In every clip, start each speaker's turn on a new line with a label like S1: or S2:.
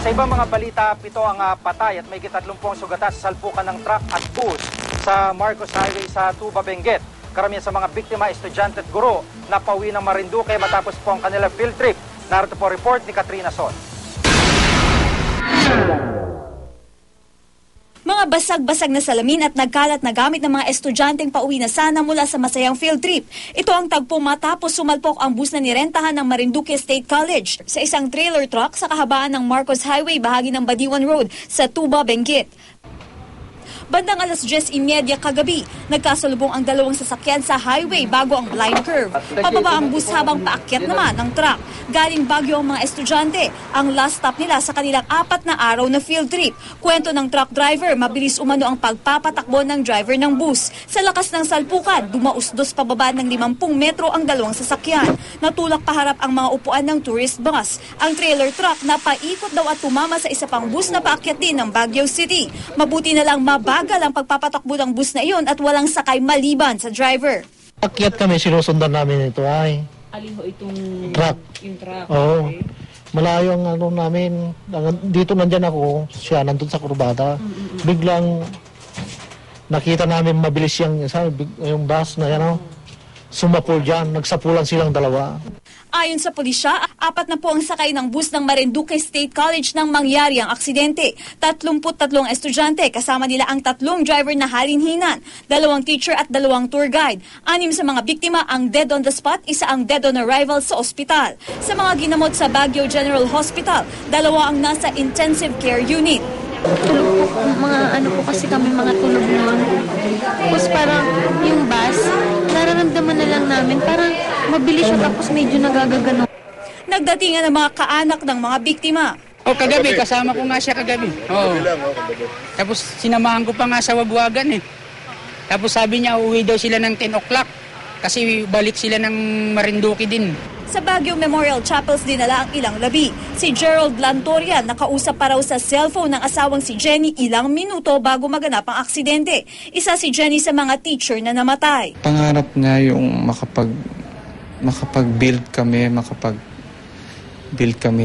S1: Sa ibang mga balita, 7 ang patay at may 30 sugatan sa salpukan ng truck at bus sa Marcos Highway sa Tuba, Benguet. Karamihan sa mga biktima, estudyante at guro na pauwi ng Marinduque matapos po ang kanilang field trip. Narito po report ni Katrina Son.
S2: Mga basag-basag na salamin at nagkalat na gamit ng mga estudyanteng pauwi na sana mula sa masayang field trip. Ito ang tagpo matapos sumalpok ang bus na nirentahan ng Marinduque State College sa isang trailer truck sa kahabaan ng Marcos Highway bahagi ng Badiwan Road sa Tuba, Benguet. Bandang 10:30 kagabi, nagkasalubong ang dalawang sasakyan sa highway bago ang blind curve. Pababa ang bus habang paakyat naman ng truck. Galing Baguio ang mga estudyante. Ang last stop nila sa kanilang 4 na araw na field trip. Kwento ng truck driver, mabilis umano ang pagpapatakbo ng driver ng bus. Sa lakas ng salpukan, dumausdos pababa ng 50 metro ang dalawang sasakyan. Natulak paharap ang mga upuan ng tourist bus. Ang trailer truck napaikot daw at tumama sa isa pang bus na paakyat din ng Baguio City. Mabuti na lang mabagal ang pagpapatakbo ng bus na iyon at walang sakay maliban sa driver.
S3: Akyat kami, sinusundan namin ito ay.
S4: Alin ho itong
S3: truck?
S4: Yung truck.
S3: Oo.
S4: Okay.
S3: Malayo ang ano namin. Dito nandyan ako, siya nandun sa kurbada. Biglang nakita namin mabilis yung bus na yan. Sumapul dyan, nagsapulan silang dalawa.
S2: Ayon sa pulisya, 4 na po ang sakay ng bus ng Marinduque State College nang mangyari ang aksidente. 33 estudyante, kasama nila ang 3 driver na halinhinan, 2 teacher at 2 tour guide. 6 sa mga biktima ang dead on the spot, 1 ang dead on arrival sa ospital. Sa mga ginamot sa Baguio General Hospital, 2 ang nasa intensive care unit.
S5: Tulog po, po kasi kami mga tulog noon. Tapos parang yung bus, nararamdaman na lang namin, parang mabilis siya tapos medyo nagagagano.
S2: Nagdatingan ang mga kaanak ng mga biktima.
S6: Kagabi, kasama ko nga siya kagabi. Tapos sinamahan ko pa nga sa Wagwagan eh. Tapos sabi niya, uuwi daw sila ng 10 o'clock kasi balik sila ng Marinduque din.
S2: Sa Baguio Memorial Chapels dinala ang ilang labi. Si Gerald Lantoria nakausap pa raw sa cellphone ng asawang si Jenny ilang minuto bago maganap ang aksidente. Isa si Jenny sa mga teacher na namatay.
S7: Pangarap niya yung makapag-build kami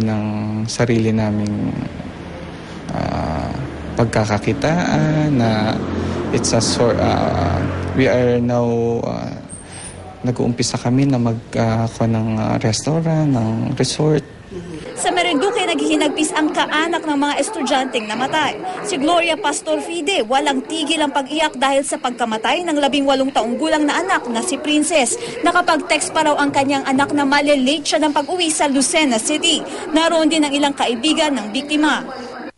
S7: ng sarili naming pagkakakitaan na it's a sort we are now nag-uumpisa kami na magkuha ng restaurant, ng resort.
S2: Sa Marinduque, naghihinagpis ang kaanak ng mga estudyanteng namatay. Si Gloria Pastor Fide, walang tigil ang pag-iyak dahil sa pagkamatay ng 18 taong gulang na anak na si Princess. Nakapag-text pa raw ang kanyang anak na malilate siya ng pag-uwi sa Lucena City. Naroon din ang ilang kaibigan ng biktima.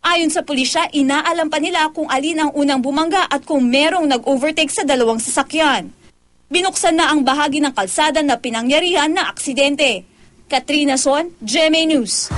S2: Ayon sa pulisya, inaalam pa nila kung alin ang unang bumangga at kung merong nag-overtake sa 2 sasakyan. Binuksan na ang bahagi ng kalsada na pinangyarihan na aksidente. Katrina Son, GMA News.